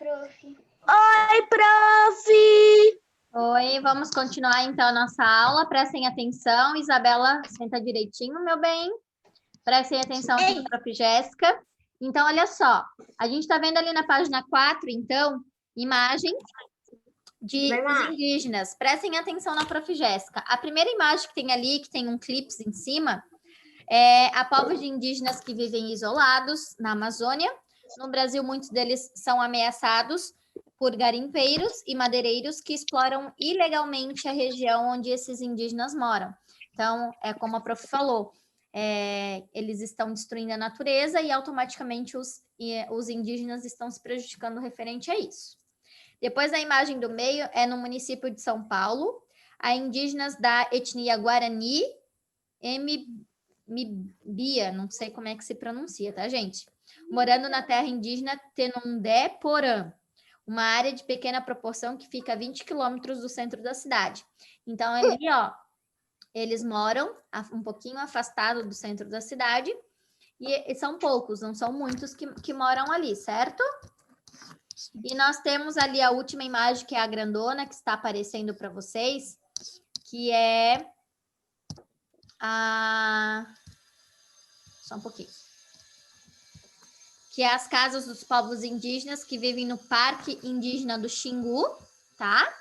prof. Oi, prof! Oi, vamos continuar então a nossa aula. Prestem atenção. Isabela, senta direitinho, meu bem. Prestem atenção aqui na prof. Jéssica. Então, olha só. A gente está vendo ali na página 4, então, imagens de os indígenas. Prestem atenção na prof. Jéssica. A primeira imagem que tem ali, que tem um clipe em cima, é a povos de indígenas que vivem isolados na Amazônia. No Brasil, muitos deles são ameaçados por garimpeiros e madeireiros que exploram ilegalmente a região onde esses indígenas moram. Então, é como a prof. falou, eles estão destruindo a natureza e automaticamente os indígenas estão se prejudicando referente a isso. Depois, a imagem do meio é no município de São Paulo, há indígenas da etnia Guarani, Mbia, não sei como é que se pronuncia, tá, gente? Morando na terra indígena Tenondé-Porã, uma área de pequena proporção que fica a 20 quilômetros do centro da cidade. Então, ali, ó, eles moram um pouquinho afastado do centro da cidade e são poucos, não são muitos que moram ali, certo? E nós temos ali a última imagem, que é a grandona, que está aparecendo para vocês, que é só um pouquinho. Que é as casas dos povos indígenas que vivem no Parque Indígena do Xingu, tá?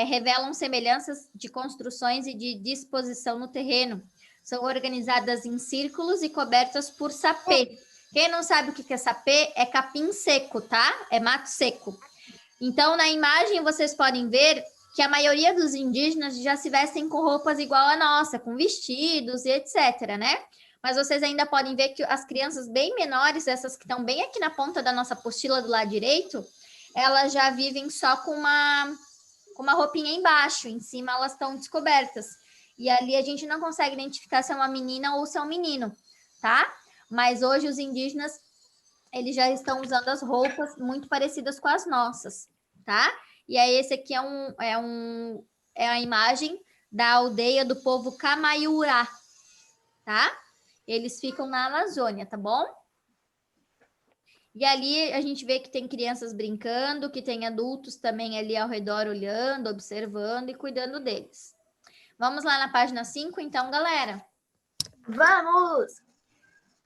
Revelam semelhanças de construções e de disposição no terreno. São organizadas em círculos e cobertas por sapê. Quem não sabe o que é sapê, é capim seco, tá? É mato seco. Então, na imagem, vocês podem ver que a maioria dos indígenas já se vestem com roupas igual a nossa, com vestidos e etc, né? Mas vocês ainda podem ver que as crianças bem menores, essas que estão bem aqui na ponta da nossa apostila do lado direito, elas já vivem só com uma roupinha embaixo, em cima elas estão descobertas. E ali a gente não consegue identificar se é uma menina ou se é um menino, tá? Mas hoje os indígenas, eles já estão usando as roupas muito parecidas com as nossas, tá? E aí esse aqui é a imagem da aldeia do povo Camaiurá, tá? Eles ficam na Amazônia, tá bom? E ali a gente vê que tem crianças brincando, que tem adultos também ali ao redor olhando, observando e cuidando deles. Vamos lá na página 5, então, galera? Vamos!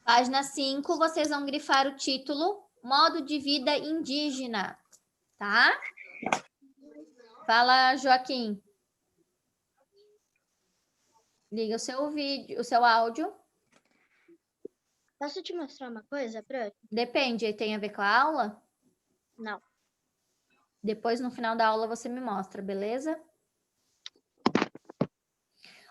Página 5, vocês vão grifar o título Modo de Vida Indígena, tá? Fala, Joaquim. Liga o seu vídeo, o seu áudio. Posso te mostrar uma coisa, prof? Depende, tem a ver com a aula? Não. Depois, no final da aula, você me mostra, beleza?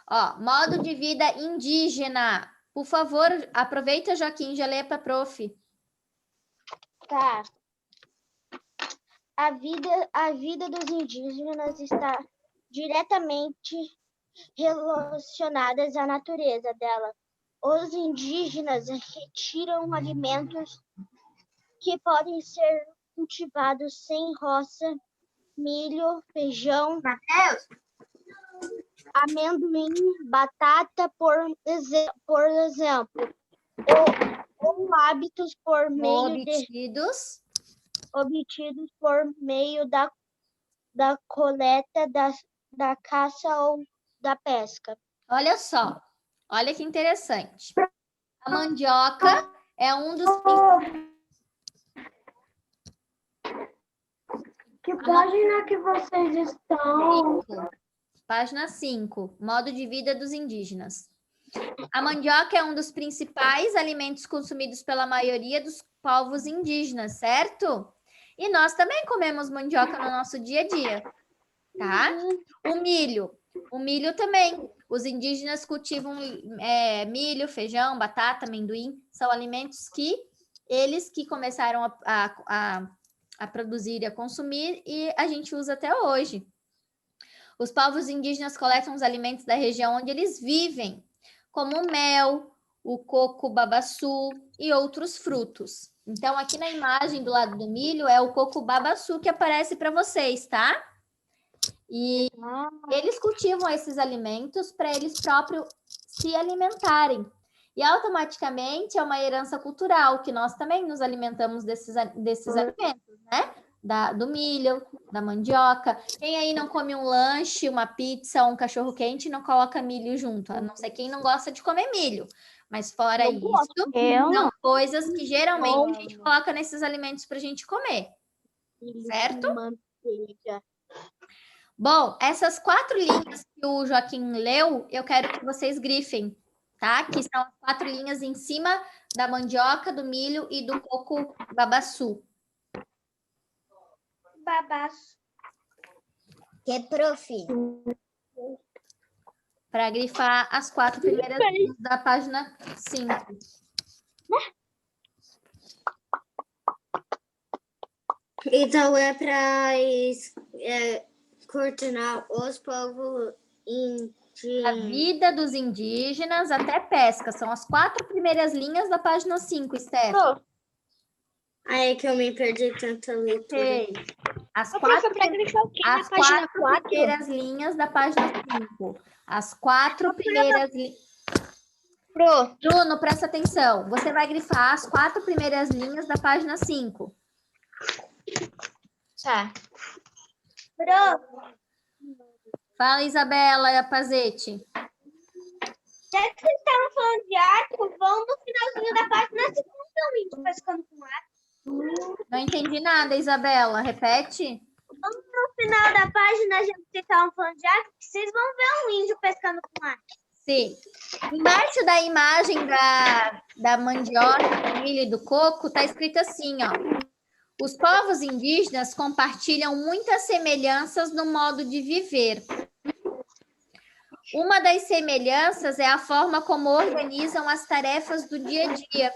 Ó, modo de vida indígena. Por favor, aproveita, Joaquim, já lê para a prof. Tá. A vida dos indígenas está diretamente relacionada à natureza dela. Os indígenas retiram alimentos que podem ser cultivados sem roça, milho, feijão, amendoim, batata, por exemplo, ou hábitos por meio obtidos por meio da coleta, da caça ou da pesca. Olha só, olha que interessante. A mandioca é um dos... Que página que vocês estão? Página 5, modo de vida dos indígenas. A mandioca é um dos principais alimentos consumidos pela maioria dos povos indígenas, certo? E nós também comemos mandioca no nosso dia a dia, tá? O milho também. Os indígenas cultivam milho, feijão, batata, amendoim. São alimentos que eles que começaram a produzir e a consumir e a gente usa até hoje. Os povos indígenas coletam os alimentos da região onde eles vivem, como o mel, o coco babaçu e outros frutos. Então, aqui na imagem do lado do milho é o coco babaçu que aparece para vocês, tá? E eles cultivam esses alimentos para eles próprios se alimentarem. E automaticamente é uma herança cultural, que nós também nos alimentamos desses alimentos, né? Do milho, da mandioca. Quem aí não come um lanche, uma pizza, um cachorro-quente e não coloca milho junto? A não ser quem não gosta de comer milho. Mas fora Eu isso, gosto. são coisas que geralmente a gente coloca nesses alimentos para a gente comer. Certo? Manteiga. Bom, essas 4 linhas que o Joaquim leu, eu quero que vocês grifem, tá? Que são as 4 linhas em cima da mandioca, do milho e do coco babaçu. Babaçu. Que prof. Para grifar as 4 primeiras linhas da página 5. Então é para coordenar os povos A vida dos indígenas até pesca. São as 4 primeiras linhas da página 5, Steph. Aí que eu me perdi tanta leitura. Ok. As 4 primeiras linhas da página 5. As 4 primeiras linhas. Bruno, presta atenção. Você vai grifar as 4 primeiras linhas da página 5. Tá. Fala, Isabela e a Pazete. Já que vocês estavam falando de arco, vão no finalzinho da página 5 índio pescando com arco. Não entendi nada, Isabela. Repete. Vamos no final da página, já que vocês estavam falando de arco, que vocês vão ver um índio pescando com arco. Sim. Embaixo da imagem da mandioca, do milho e do coco, está escrito assim, ó. Os povos indígenas compartilham muitas semelhanças no modo de viver. Uma das semelhanças é a forma como organizam as tarefas do dia a dia.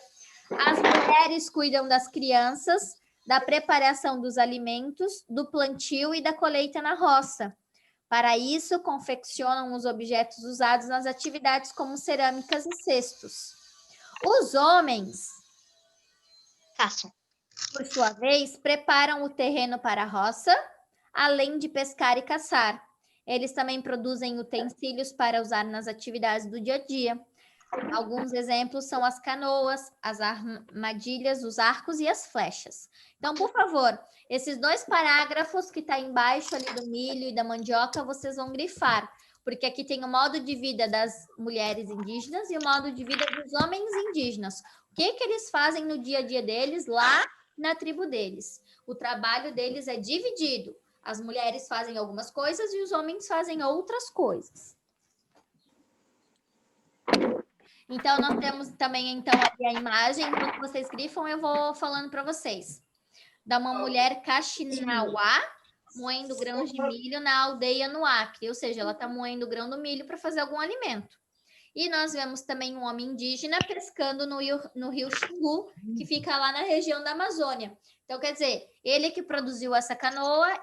As mulheres cuidam das crianças, da preparação dos alimentos, do plantio e da colheita na roça. Para isso, confeccionam os objetos usados nas atividades como cerâmicas e cestos. Os homens, Caçam. por sua vez, preparam o terreno para a roça, além de pescar e caçar. Eles também produzem utensílios para usar nas atividades do dia a dia. Alguns exemplos são as canoas, as armadilhas, os arcos e as flechas. Então, por favor, esses 2 parágrafos que está embaixo ali do milho e da mandioca, vocês vão grifar, porque aqui tem o modo de vida das mulheres indígenas e o modo de vida dos homens indígenas. O que eles fazem no dia a dia deles lá na tribo deles? O trabalho deles é dividido. As mulheres fazem algumas coisas e os homens fazem outras coisas. Então, nós temos também, então, aqui a imagem. Enquanto vocês grifam, eu vou falando para vocês. Da uma mulher Kaxinawá moendo grãos de milho na aldeia no Acre. Ou seja, ela está moendo o grão do milho para fazer algum alimento. E nós vemos também um homem indígena pescando no rio Xingu, que fica lá na região da Amazônia. Então, quer dizer, ele que produziu essa canoa,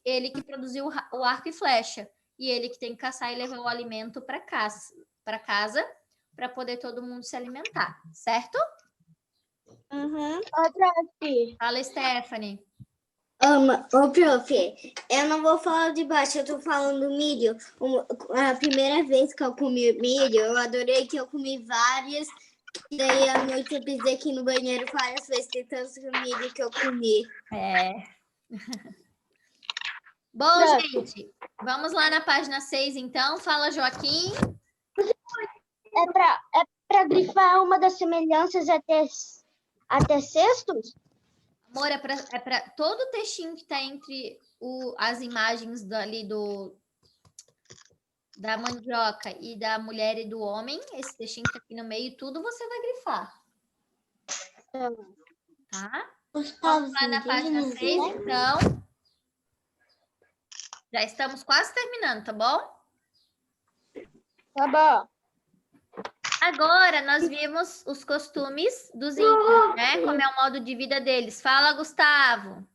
ele que produziu o arco e flecha. E ele que tem que caçar e levar o alimento para casa, para poder todo mundo se alimentar, certo? Uhum. Fala, Stephanie. Ô, prof, eu não vou falar de baixo, eu tô falando milho. A primeira vez que eu comi milho, eu adorei que eu comi várias. E daí à noite eu pisei aqui no banheiro várias vezes, de tanto milho que eu comi. Bom, gente, vamos lá na página 6, então. Fala, Joaquim. É para grifar uma das semelhanças até cestos? Amor, é para todo o textinho que está entre as imagens da mandioca e da mulher e do homem, esse textinho que está aqui no meio, tudo você vai grifar. Tá? Vamos lá na página 6, então. Já estamos quase terminando, tá bom? Tá bom. Agora, nós vimos os costumes dos índios, né? Como é o modo de vida deles. Fala, Gustavo.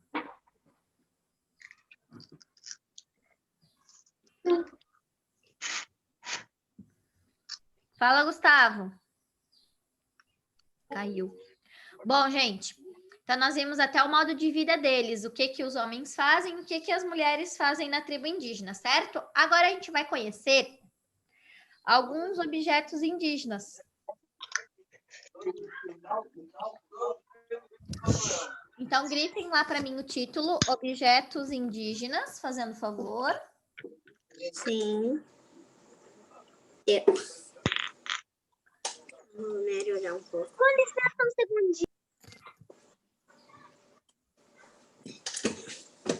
Fala, Gustavo. Caiu. Bom, gente, então nós vimos até o modo de vida deles, o que os homens fazem, o que as mulheres fazem na tribo indígena, certo? Agora a gente vai conhecer alguns objetos indígenas. Então, grifem lá para mim o título, Objetos Indígenas, fazendo favor. Sim. Vou melhorar um pouco. Com licença, um segundinho.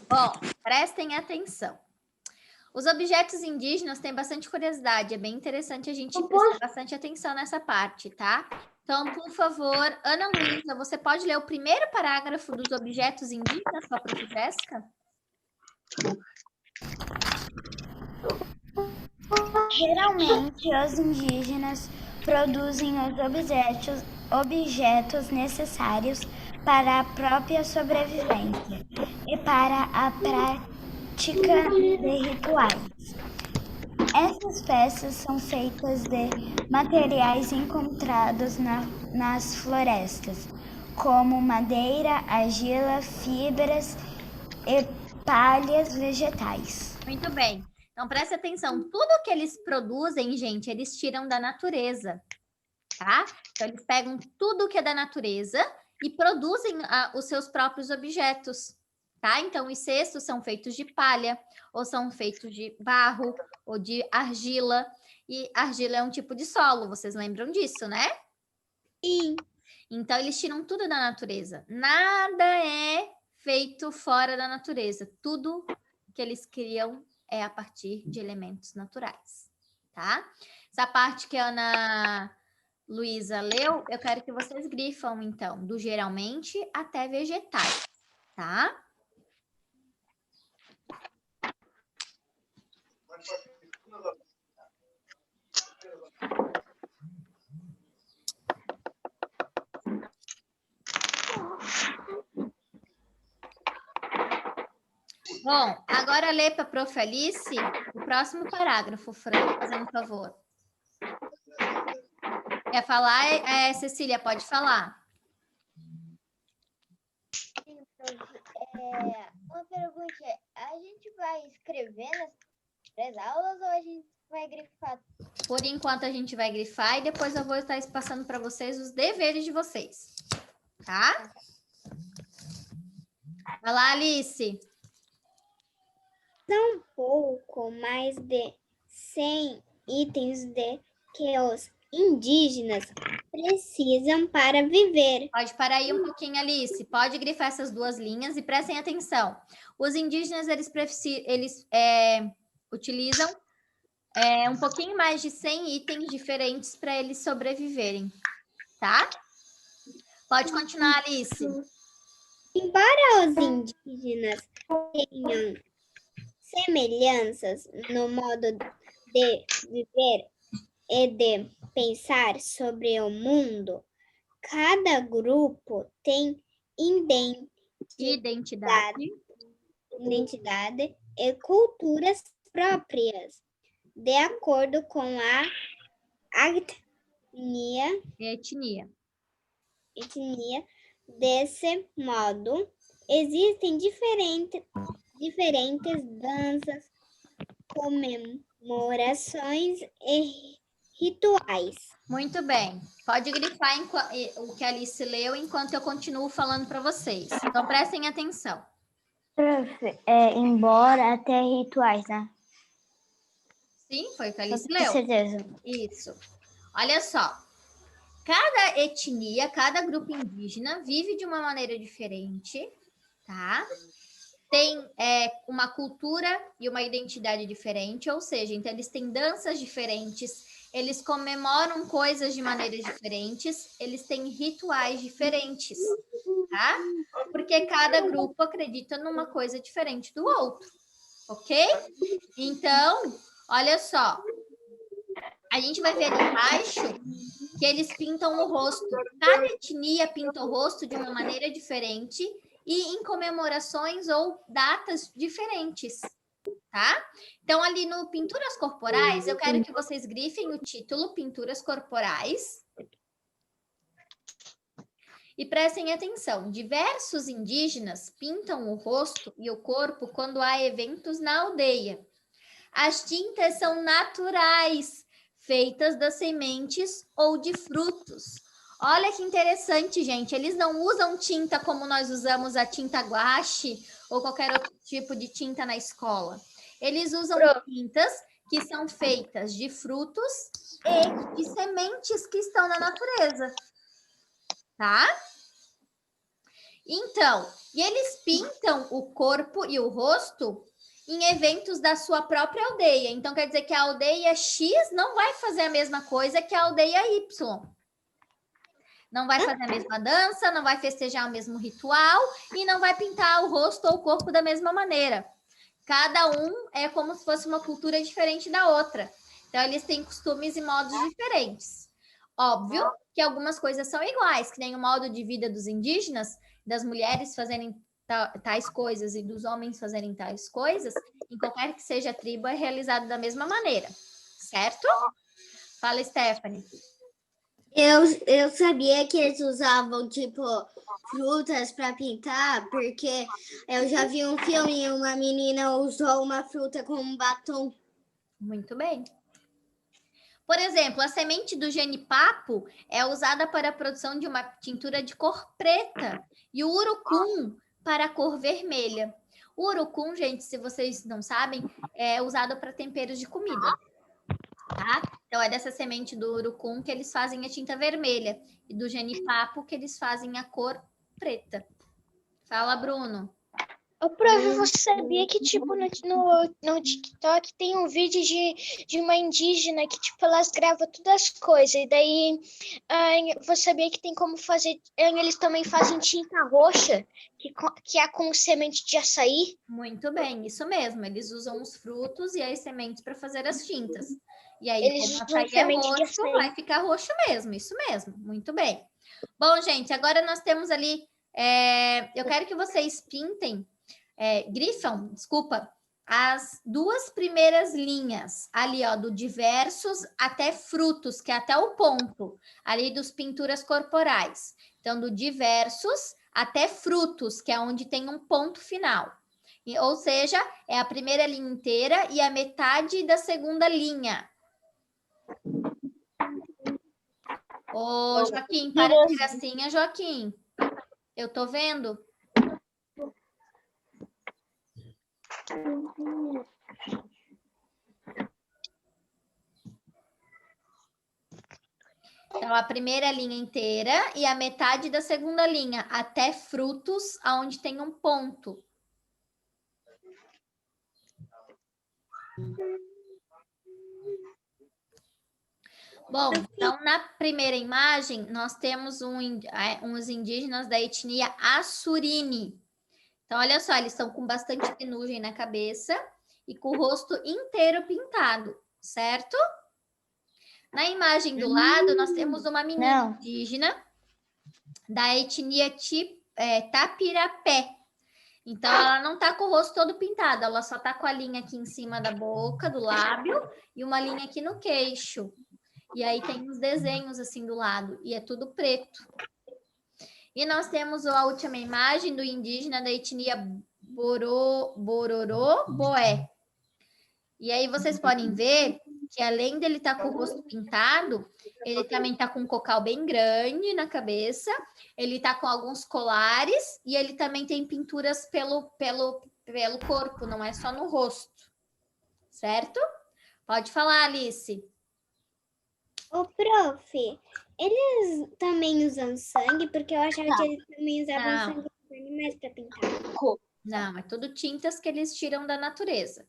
Bom, prestem atenção. Os objetos indígenas têm bastante curiosidade, é bem interessante a gente prestar bastante atenção nessa parte, tá? Então, por favor, Ana Luísa, você pode ler o primeiro parágrafo dos objetos indígenas com a prof. Jéssica? Geralmente, os indígenas produzem os objetos necessários para a própria sobrevivência e para a prática de rituais. Essas peças são feitas de materiais encontrados nas florestas, como madeira, argila, fibras e palhas vegetais. Muito bem. Então, preste atenção. Tudo que eles produzem, gente, eles tiram da natureza, tá? Então, eles pegam tudo que é da natureza e produzem os seus próprios objetos, tá? Então, os cestos são feitos de palha, ou são feitos de barro, ou de argila. E argila é um tipo de solo, vocês lembram disso, né? Sim. Então, eles tiram tudo da natureza. Nada é feito fora da natureza. Tudo que eles criam é a partir de elementos naturais, tá? Essa parte que a Ana Luísa leu, eu quero que vocês grifam, então, do geralmente até vegetais, tá? Bom, agora lê para a prof. Alice o próximo parágrafo, Fran, fazendo favor. Quer falar, Cecília? Pode falar. Sim, uma pergunta, a gente vai escrever nas 3 aulas ou a gente vai grifar? Por enquanto, a gente vai grifar e depois eu vou estar passando para vocês os deveres de vocês, tá? Vai lá, Alice. São pouco mais de 100 itens que os indígenas precisam para viver. Pode parar aí um pouquinho, Alice. Pode grifar essas 2 linhas e prestem atenção. Os indígenas, eles utilizam um pouquinho mais de 100 itens diferentes para eles sobreviverem, tá? Pode continuar, Alice. Embora os indígenas tenham semelhanças no modo de viver e de pensar sobre o mundo, cada grupo tem Identidade. identidade e culturas próprias, de acordo com a etnia. Desse modo, existem diferentes danças, comemorações e rituais. Muito bem. Pode grifar o que a Alice leu enquanto eu continuo falando para vocês. Então, prestem atenção. Prof, embora até rituais, né? Sim, foi o que a Alice Com leu. certeza. Isso. Olha só. Cada etnia, cada grupo indígena vive de uma maneira diferente, tá? Tem uma cultura e uma identidade diferente, ou seja, então eles têm danças diferentes, eles comemoram coisas de maneiras diferentes, eles têm rituais diferentes, tá? Porque cada grupo acredita numa coisa diferente do outro, ok? Então, olha só. A gente vai ver ali embaixo que eles pintam o rosto. Cada etnia pinta o rosto de uma maneira diferente e em comemorações ou datas diferentes, tá? Então, ali no Pinturas Corporais, eu quero que vocês grifem o título Pinturas Corporais. E prestem atenção, diversos indígenas pintam o rosto e o corpo quando há eventos na aldeia. As tintas são naturais, feitas das sementes ou de frutos. Olha que interessante, gente. Eles não usam tinta como nós usamos a tinta guache ou qualquer outro tipo de tinta na escola. Eles usam tintas que são feitas de frutos e de sementes que estão na natureza, tá? Então, e eles pintam o corpo e o rosto em eventos da sua própria aldeia. Então, quer dizer que a aldeia X não vai fazer a mesma coisa que a aldeia Y. Não vai fazer a mesma dança, não vai festejar o mesmo ritual e não vai pintar o rosto ou o corpo da mesma maneira. Cada um é como se fosse uma cultura diferente da outra. Então, eles têm costumes e modos diferentes. Óbvio que algumas coisas são iguais, que nem o modo de vida dos indígenas, das mulheres fazerem tais coisas e dos homens fazerem tais coisas, em qualquer que seja a tribo, é realizado da mesma maneira. Certo? Fala, Stephanie. Eu sabia que eles usavam, tipo, frutas para pintar, porque eu já vi um filme e uma menina usou uma fruta como batom. Muito bem. Por exemplo, a semente do genipapo é usada para a produção de uma tintura de cor preta e o urucum para a cor vermelha. O urucum, gente, se vocês não sabem, é usado para temperos de comida. Tá? Então, é dessa semente do urucum que eles fazem a tinta vermelha e do genipapo que eles fazem a cor preta. Fala, Bruno. Ô, prof, você sabia que, tipo, no TikTok tem um vídeo de uma indígena que, tipo, elas gravam todas as coisas. E daí, você sabia que tem como fazer... Eles também fazem tinta roxa, que é com semente de açaí? Muito bem, isso mesmo. Eles usam os frutos e as sementes para fazer as tintas. E aí, Eles como usam açaí é semente de roxo, açaí. vai ficar roxo mesmo. Isso mesmo. Muito bem. Bom, gente, agora nós temos ali... eu quero que vocês pintem... grifam, desculpa, as duas primeiras linhas ali, ó, do diversos até frutos, que é até o ponto ali dos pinturas corporais. Então, do diversos até frutos, que é onde tem um ponto final. Ou seja, é a primeira linha inteira e a metade da segunda linha. Ô, Joaquim, para de gracinha, Joaquim. Eu tô vendo. Então, a primeira linha inteira e a metade da segunda linha, até frutos, aonde tem um ponto. Bom, então, na primeira imagem, nós temos uns indígenas da etnia Assurini. Então, olha só, eles estão com bastante penugem na cabeça e com o rosto inteiro pintado, certo? Na imagem do lado, nós temos uma menina indígena da etnia Tapirapé. Então, ela não tá com o rosto todo pintado, ela só tá com a linha aqui em cima da boca, do lábio, e uma linha aqui no queixo. E aí tem uns desenhos assim do lado, e é tudo preto. E nós temos a última imagem do indígena da etnia Bororô-Boé. E aí vocês podem ver que além dele estar com o rosto pintado, ele também está com um cocal bem grande na cabeça, ele está com alguns colares e ele também tem pinturas pelo corpo, não é só no rosto. Certo? Pode falar, Alice. Ô, prof, eles também usam sangue? Porque eu achava que eles também usavam sangue dos animais para pintar. Não, é tudo tintas que eles tiram da natureza.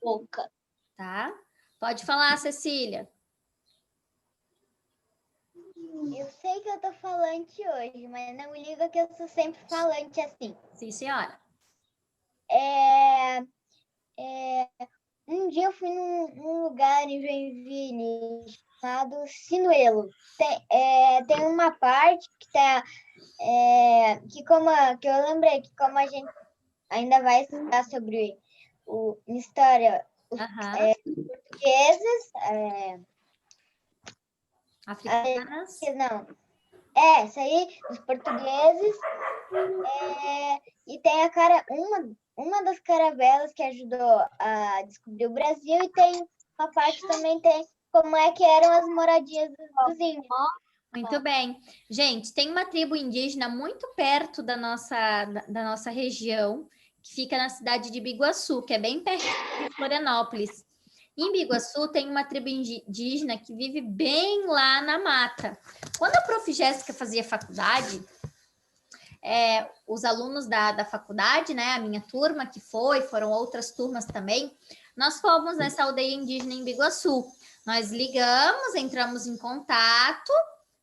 Boca. Tá? Pode falar, Cecília. Eu sei que eu tô falante hoje, mas não liga que eu sou sempre falante assim. Sim, senhora. Um dia eu fui num lugar em Joinville chamado Sinuelo. Tem uma parte que tá... que eu lembrei que como a gente ainda vai estudar sobre história, os portugueses... Africanas. Não. Isso aí, os portugueses. E tem uma das caravelas que ajudou a descobrir o Brasil, e tem uma parte também tem como é que eram as moradias dos índios. Muito bem. Gente, tem uma tribo indígena muito perto da nossa região, que fica na cidade de Biguaçu, que é bem perto de Florianópolis. Em Biguaçu tem uma tribo indígena que vive bem lá na mata. Quando a Prof. Jéssica fazia faculdade, os alunos da faculdade, né, a minha turma que foram outras turmas também, nós fomos nessa aldeia indígena em Biguaçu. Nós ligamos, entramos em contato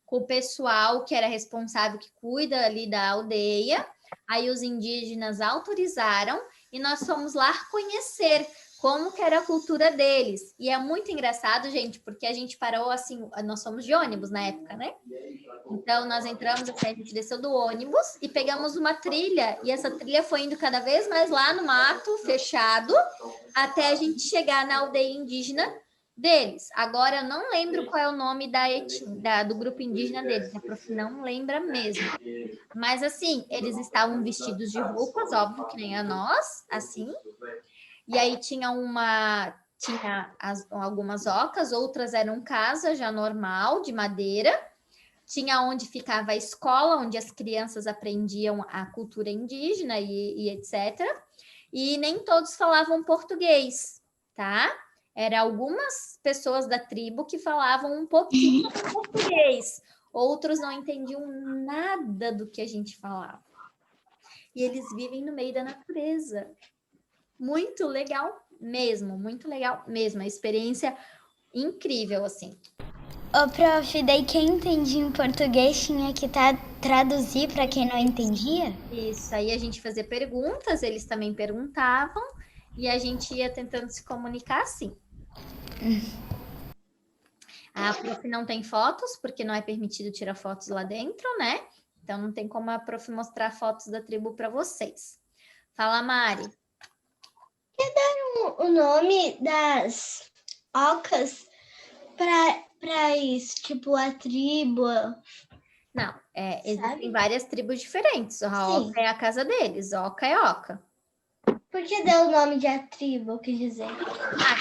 com o pessoal que era responsável, que cuida ali da aldeia. Aí os indígenas autorizaram e nós fomos lá conhecer como que era a cultura deles. E é muito engraçado, gente, porque a gente parou assim, nós fomos de ônibus na época, né? Então, nós entramos, assim, a gente desceu do ônibus e pegamos uma trilha, e essa trilha foi indo cada vez mais lá no mato, fechado, até a gente chegar na aldeia indígena deles. Agora, eu não lembro qual é o nome do grupo indígena deles, a Prof. não lembra mesmo. Mas, assim, eles estavam vestidos de roupas, óbvio que nem a nós, assim, e aí tinha algumas ocas, outras eram casa já normal, de madeira. Tinha onde ficava a escola, onde as crianças aprendiam a cultura indígena e etc. E nem todos falavam português, tá? Eram algumas pessoas da tribo que falavam um pouquinho de português. Outros não entendiam nada do que a gente falava. E eles vivem no meio da natureza. Muito legal mesmo, muito legal mesmo. A experiência incrível, assim. Ô, prof, daí quem entendia em português tinha que traduzir para quem não entendia? Isso, aí a gente fazia perguntas, eles também perguntavam, e a gente ia tentando se comunicar assim. A prof não tem fotos, porque não é permitido tirar fotos lá dentro, né? Então não tem como a prof mostrar fotos da tribo para vocês. Fala, Mari. O nome das ocas para isso, tipo a tribo. Não, existem várias tribos diferentes. A oca é a casa deles, oca é oca. Por que deu o nome de a tribo, quis dizer?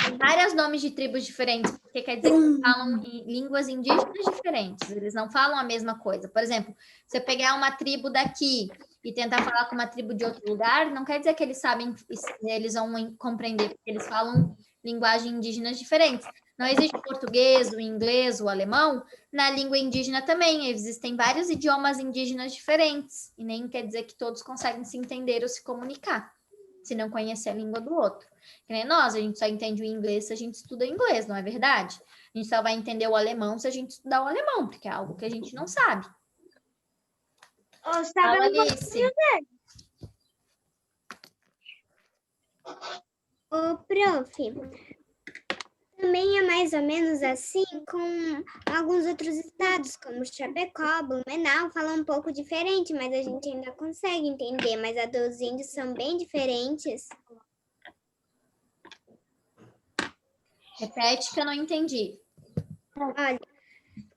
Tem vários nomes de tribos diferentes, porque quer dizer que falam em línguas indígenas diferentes, eles não falam a mesma coisa. Por exemplo, se eu pegar uma tribo daqui e tentar falar com uma tribo de outro lugar, não quer dizer que eles sabem, eles vão compreender, porque eles falam linguagens indígenas diferentes. Não existe o português, o inglês, o alemão, na língua indígena também, existem vários idiomas indígenas diferentes, e nem quer dizer que todos conseguem se entender ou se comunicar, se não conhecer a língua do outro. Que nem nós, a gente só entende o inglês se a gente estuda inglês, não é verdade? A gente só vai entender o alemão se a gente estudar o alemão, porque é algo que a gente não sabe. Fala, Alice. Ô, prof, também é mais ou menos assim com alguns outros estados, como Chapecó, Blumenau, falam um pouco diferente, mas a gente ainda consegue entender, mas a dos índios são bem diferentes. Repete que eu não entendi. Olha,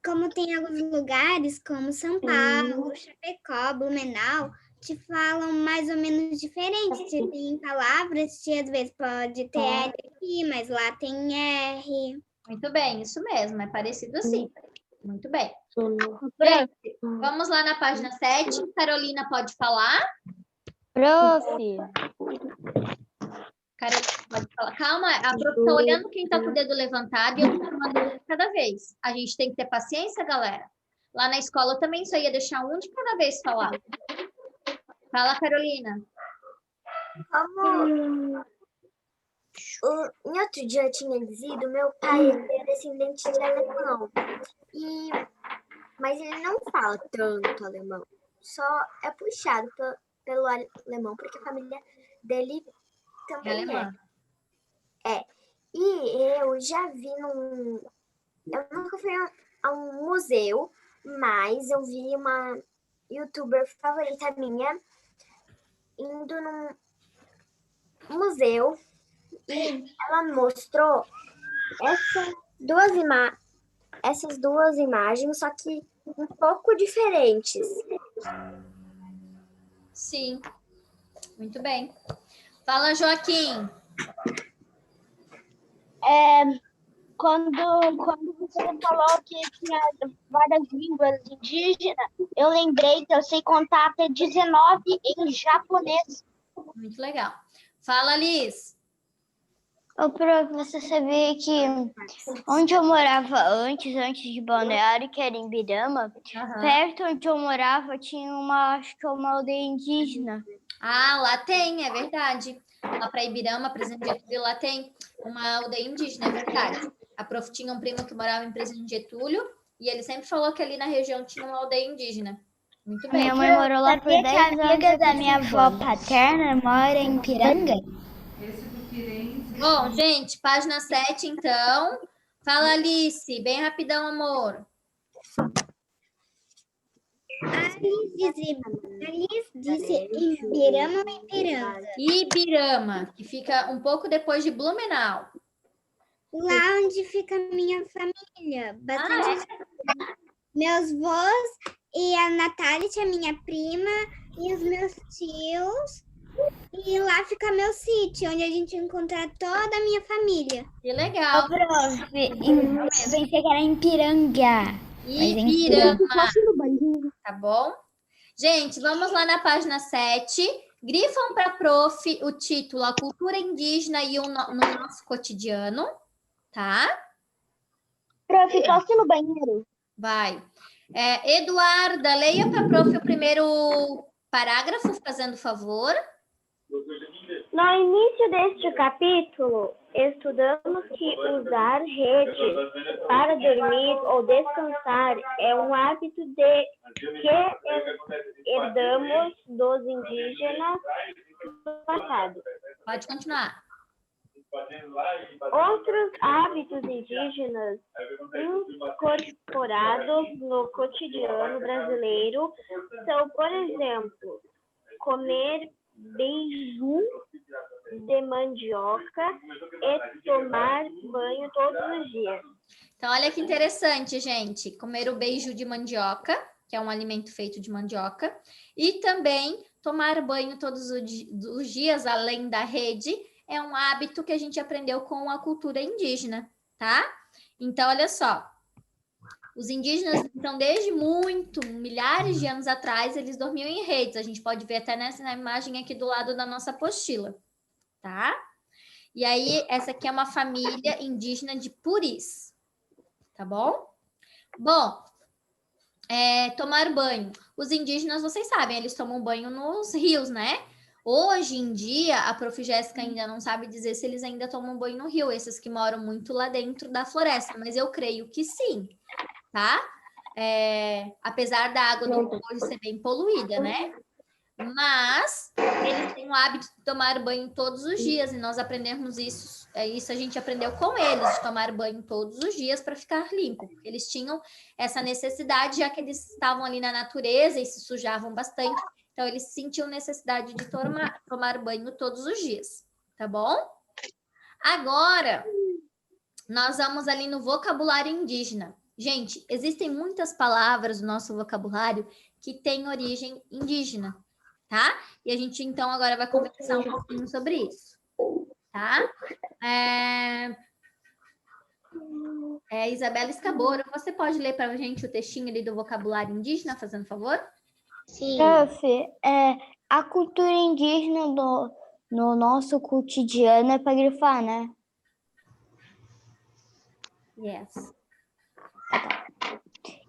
como tem alguns lugares, como São Paulo, Chapecó, Blumenau, te falam mais ou menos diferente. Tem palavras que às vezes pode ter L aqui, mas lá tem R. Muito bem, isso mesmo, é parecido assim. Muito bem. Prof, Vamos lá na página 7. Carolina pode falar? prof, Carolina pode falar. Calma, a prof está olhando quem está com o dedo levantado e eu estou chamando um de cada vez. A gente tem que ter paciência, galera. Lá na escola eu também só ia deixar um de cada vez falar. Fala, Carolina. Em outro dia eu tinha dizido, meu pai é descendente de alemão. Mas ele não fala tanto alemão. Só é puxado pelo alemão, porque a família dele também é. E eu já vi eu nunca fui a um museu, mas eu vi uma youtuber favorita minha indo num museu e ela mostrou essas duas imagens, só que um pouco diferentes. Sim. Muito bem. Fala, Joaquim. quando você falou que tinha várias línguas indígenas, eu lembrei que eu sei contar até 19 em japonês. Muito legal. Fala, Liz. Ô, prof, você sabia que onde eu morava antes de Balneário, que era em Birama, perto onde eu morava tinha acho que uma aldeia indígena. Ah, lá tem, é verdade. Lá para Ibirama, Presidente Getúlio, lá tem uma aldeia indígena, é verdade. A prof tinha um primo que morava em Presidente Getúlio e ele sempre falou que ali na região tinha uma aldeia indígena. Muito bem. Minha mãe morou lá por 10 anos. A amiga da minha avó paterna mora em Piranga. Bom, gente, página 7, então. Fala, Alice, bem rapidão, amor. Alice disse Ibirama ou Ipiranga? Ibirama, que fica um pouco depois de Blumenau. Lá onde fica a minha família. Bastante. Meus avós e a Natália, a minha prima, e os meus tios. E lá fica meu sítio, onde a gente encontra toda a minha família. Que legal. Prof, pensei que era em Piranga. Ibirama. Tá bom? Gente, vamos lá na página 7. Grifam para a prof o título A Cultura Indígena e no Nosso Cotidiano. Tá? Prof, posso ir no banheiro? Vai. Eduarda, leia para a prof o primeiro parágrafo, fazendo favor. No início deste capítulo, estudamos que usar rede para dormir ou descansar é um hábito que herdamos dos indígenas do passado. Pode continuar. Outros hábitos indígenas incorporados no cotidiano brasileiro são, por exemplo, comer beiju de mandioca e tomar banho todos os dias. Então, olha que interessante, gente. Comer o beiju de mandioca, que é um alimento feito de mandioca, e também tomar banho todos os dias, além da rede, é um hábito que a gente aprendeu com a cultura indígena, tá? Então, olha só. Os indígenas, então, desde milhares de anos atrás, eles dormiam em redes. A gente pode ver até na imagem aqui do lado da nossa apostila, tá? E aí, essa aqui é uma família indígena de Puris, tá bom? Bom, tomar banho. Os indígenas, vocês sabem, eles tomam banho nos rios, né? Hoje em dia, a prof. Jéssica ainda não sabe dizer se eles ainda tomam banho no rio, esses que moram muito lá dentro da floresta, mas eu creio que sim, tá? Apesar da água do rio hoje ser bem poluída, né? Mas eles têm o hábito de tomar banho todos os dias, e nós aprendemos isso. Isso a gente aprendeu com eles, de tomar banho todos os dias para ficar limpo. Eles tinham essa necessidade, já que eles estavam ali na natureza e se sujavam bastante. Então, eles sentiam necessidade de tomar banho todos os dias, tá bom? Agora, nós vamos ali no vocabulário indígena. Gente, existem muitas palavras no nosso vocabulário que têm origem indígena, tá? E a gente, então, agora vai conversar um pouquinho sobre isso, tá? Isabela Escaboro, você pode ler para a gente o textinho ali do vocabulário indígena, fazendo favor? Sim. Prof, a cultura indígena no nosso cotidiano é para grifar, né? Yes.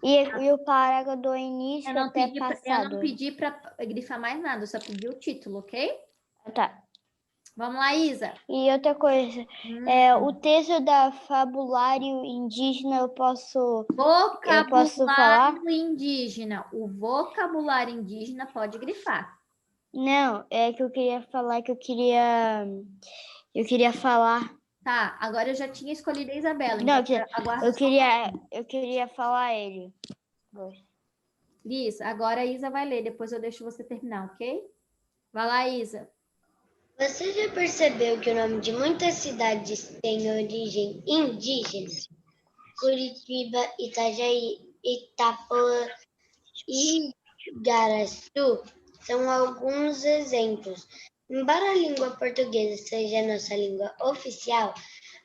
E o parágrafo do início Eu não até passado. Eu não pedi para grifar mais nada, eu só pedi o título, ok? Tá. Vamos lá, Isa. E outra coisa, o texto da fabulário indígena eu posso falar? Vocabulário indígena. O vocabulário indígena pode grifar. Não, é que eu queria falar que eu queria falar. Tá, agora eu já tinha escolhido a Isabela. Não, então eu queria falar ele. Liz, agora a Isa vai ler, depois eu deixo você terminar, ok? Vai lá, Isa. Você já percebeu que o nome de muitas cidades tem origem indígena? Curitiba, Itajaí, Itapuã e Igaraçu são alguns exemplos. Embora a língua portuguesa seja a nossa língua oficial,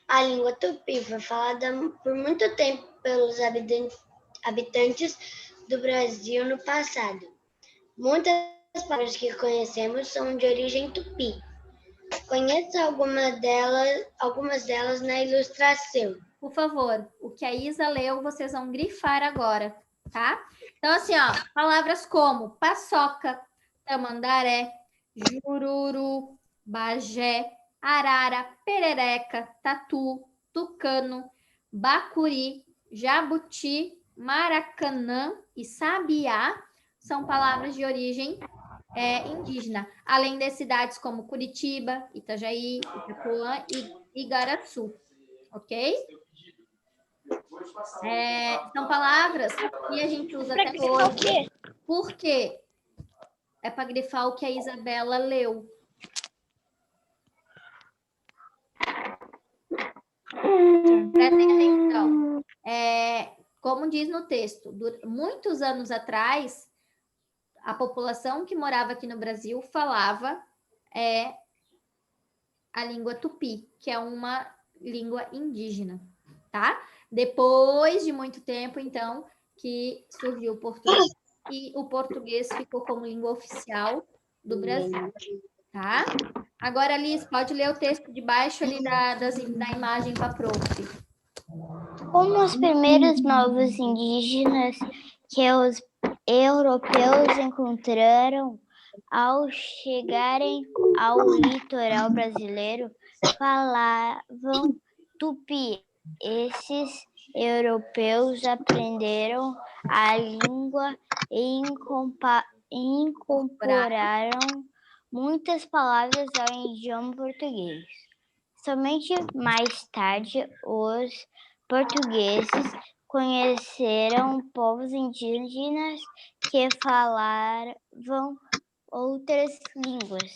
A língua tupi foi falada por muito tempo pelos habitantes do Brasil no passado. Muitas palavras que conhecemos são de origem tupi. Conheço algumas delas na ilustração. Por favor, o que a Isa leu, vocês vão grifar agora, tá? Então, assim, ó, palavras como paçoca, tamandaré, jururu, bagé, arara, perereca, tatu, tucano, bacuri, jabuti, maracanã e sabiá são palavras de origem indígena, além das cidades como Curitiba, Itajaí, Itapuã e Igaraçu, ok? São palavras que a gente usa até grifar o quê? Por quê? É para grifar o que a Isabela leu. Prestem atenção. Como diz no texto, muitos anos atrás, a população que morava aqui no Brasil falava a língua tupi, que é uma língua indígena, tá? Depois de muito tempo, então, que surgiu o português. E o português ficou como língua oficial do Brasil, tá? Agora, Liz, pode ler o texto de baixo ali da imagem para a prof. Como os primeiros povos indígenas que os europeus encontraram ao chegarem ao litoral brasileiro, falavam tupi. Esses europeus aprenderam a língua e incorporaram muitas palavras ao idioma português. Somente mais tarde, os portugueses conheceram povos indígenas que falavam outras línguas.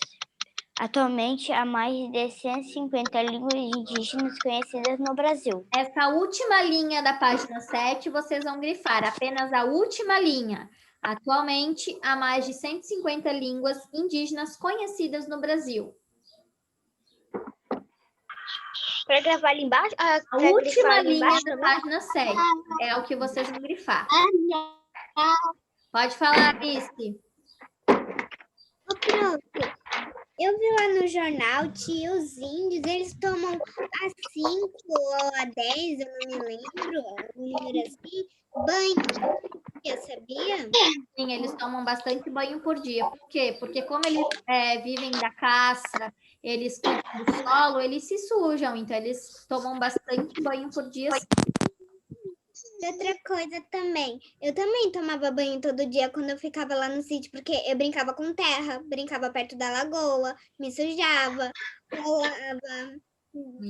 Atualmente, há mais de 150 línguas indígenas conhecidas no Brasil. Essa última linha da página 7, vocês vão grifar, apenas a última linha. Atualmente, há mais de 150 línguas indígenas conhecidas no Brasil. Para gravar ali embaixo? A última linha da página 7 é o que vocês vão grifar. Pode falar, Alice. Ô, prof, eu vi lá no jornal que os índios, eles tomam a 5 ou a 10, eu não me lembro, um número assim, banho. Eu sabia? Sim, eles tomam bastante banho por dia. Por quê? Porque como eles vivem da caça, eles cuidam do solo, eles se sujam, então eles tomam bastante banho por dia. Outra coisa também, eu também tomava banho todo dia quando eu ficava lá no sítio, porque eu brincava com terra, brincava perto da lagoa, me sujava, rolava,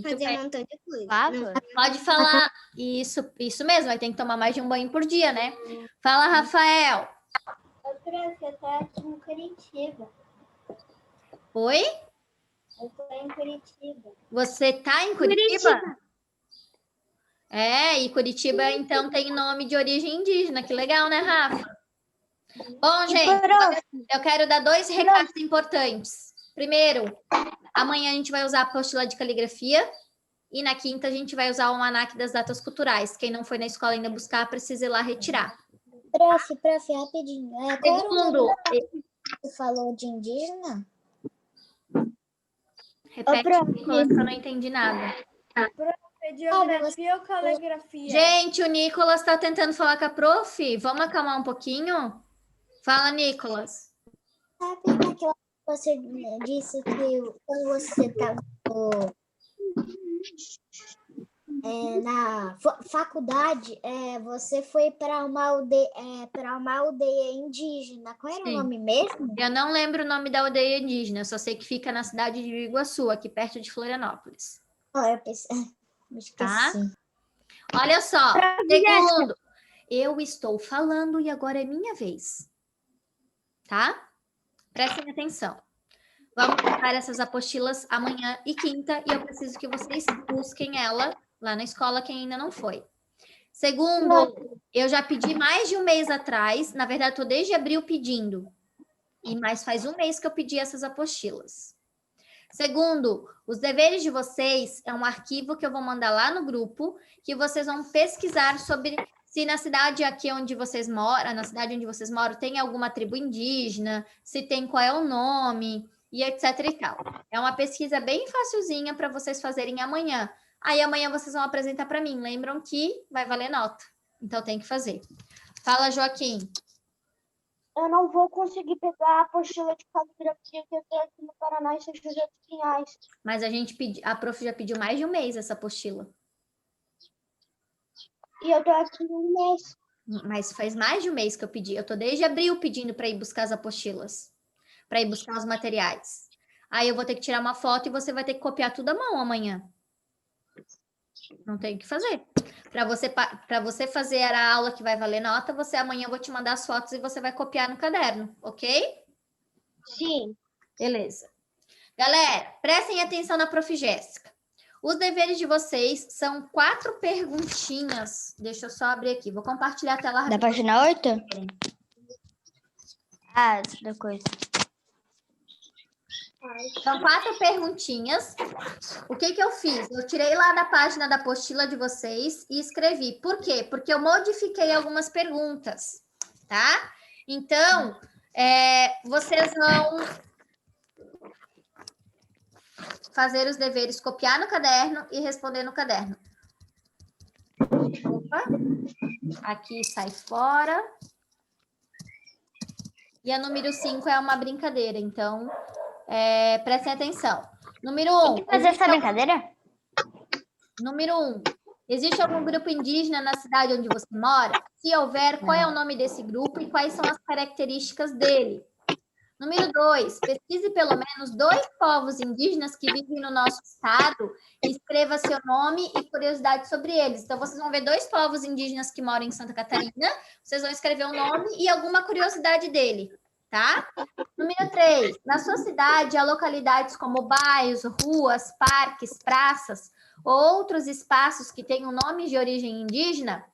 fazia um montão de coisa. Não, Pode falar. Isso mesmo, vai ter que tomar mais de um banho por dia, né? Fala, Rafael. Prof, eu tô aqui em Curitiba. Oi? Eu tô em Curitiba. Você tá em Curitiba? E Curitiba, então, tem nome de origem indígena. Que legal, né, Rafa? Bom, gente, eu quero dar 2 recados importantes. Primeiro, amanhã a gente vai usar a apostila de caligrafia e na quinta a gente vai usar o almanaque das datas culturais. Quem não foi na escola ainda buscar, precisa ir lá retirar. Prof, rapidinho. Segundo, Você falou de indígena? repete, Nicolas, que eu não entendi nada. Geografia ou caligrafia? Gente, o Nicolas está tentando falar com a prof. Vamos acalmar um pouquinho? Fala, Nicolas. Sabe aquela que você disse que quando você estava na faculdade, você foi para uma aldeia indígena. Qual era o nome mesmo? Eu não lembro o nome da aldeia indígena, eu só sei que fica na cidade de Iguaçu, aqui perto de Florianópolis. Eu pensei, me esqueci. Tá? Olha só, segundo, eu estou falando e agora é minha vez. Tá? Prestem atenção. Vamos pegar essas apostilas amanhã e quinta e eu preciso que vocês busquem ela lá na escola, quem ainda não foi. Segundo, eu já pedi mais de um mês atrás, na verdade, estou desde abril pedindo, mas faz um mês que eu pedi essas apostilas. Segundo, os deveres de vocês é um arquivo que eu vou mandar lá no grupo, que vocês vão pesquisar sobre se na cidade aqui onde vocês moram, na cidade onde vocês moram, tem alguma tribo indígena, se tem, qual é o nome, e etc e tal. É uma pesquisa bem facilzinha para vocês fazerem amanhã. Aí amanhã vocês vão apresentar para mim. Lembram que vai valer nota. Então tem que fazer. Fala, Joaquim. Eu não vou conseguir pegar a apostila de caligrafia que eu tenho aqui no Paraná e São José dos Pinhais. Mas a prof já pediu mais de um mês essa apostila. E eu tô aqui um mês. Mas faz mais de um mês que eu pedi. Eu tô desde abril pedindo para ir buscar as apostilas. Para ir buscar os materiais. Aí eu vou ter que tirar uma foto e você vai ter que copiar tudo à mão amanhã. Não tem o que fazer. Para você fazer a aula que vai valer nota, amanhã eu vou te mandar as fotos e você vai copiar no caderno, ok? Sim. Beleza. Galera, prestem atenção na Prof. Jéssica. Os deveres de vocês são 4 perguntinhas. Deixa eu só abrir aqui. Vou compartilhar a tela Da rapidinho. página 8? Ah, da coisa. São 4 perguntinhas. O que eu fiz? Eu tirei lá da página da apostila de vocês e escrevi. Por quê? Porque eu modifiquei algumas perguntas, tá? Então, vocês vão fazer os deveres, copiar no caderno e responder no caderno. Opa. Aqui sai fora. E a número 5 é uma brincadeira, então... prestem atenção. Número 1. Tem que fazer essa brincadeira? Número 1. Existe algum grupo indígena na cidade onde você mora? Se houver, qual é o nome desse grupo e quais são as características dele? Número 2. Pesquise pelo menos 2 povos indígenas que vivem no nosso estado e escreva seu nome e curiosidade sobre eles. Então, vocês vão ver 2 povos indígenas que moram em Santa Catarina. Vocês vão escrever o nome e alguma curiosidade dele. Tá? Número 3. Na sua cidade, há localidades como bairros, ruas, parques, praças ou outros espaços que tenham nomes de origem indígena?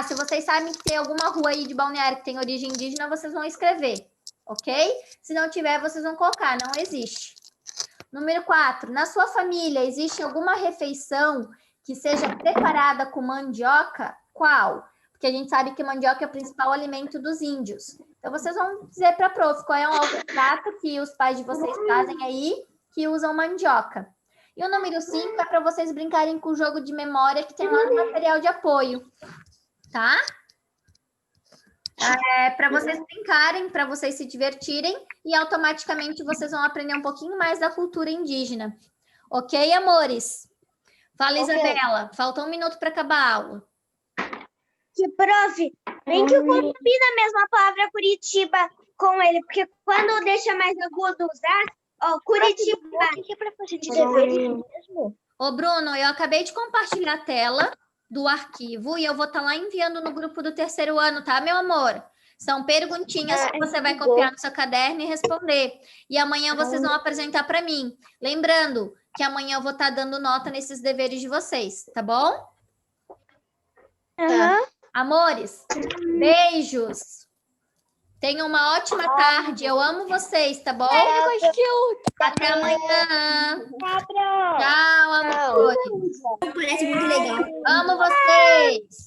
Se vocês sabem que tem alguma rua aí de Balneário que tem origem indígena, vocês vão escrever, ok? Se não tiver, vocês vão colocar, não existe. Número 4. Na sua família, existe alguma refeição que seja preparada com mandioca? Qual? Porque a gente sabe que mandioca é o principal alimento dos índios. Então, vocês vão dizer para a prof qual é o prato que os pais de vocês fazem aí que usam mandioca. E o número 5 é para vocês brincarem com o jogo de memória que tem lá no material de apoio, tá? Para vocês brincarem, para vocês se divertirem e automaticamente vocês vão aprender um pouquinho mais da cultura indígena. Ok, amores? Fala, Ok. Isabela. Falta 1 minuto para acabar a aula. Que, prof, bem que combina mesmo a palavra Curitiba com ele, porque quando deixa mais agudo usar, Curitiba. O que é para fazer de deveres mesmo? Ô, Bruno, eu acabei de compartilhar a tela do arquivo e eu vou estar lá enviando no grupo do 3º ano, tá, meu amor? São perguntinhas que você vai copiar no seu caderno e responder. E amanhã vocês vão apresentar para mim. Lembrando que amanhã eu vou estar dando nota nesses deveres de vocês, tá bom? Aham. Amores, beijos. Tenham uma ótima tarde. Eu amo vocês, tá bom? Até amanhã. Tchau, amores. Parece muito legal. Amo vocês.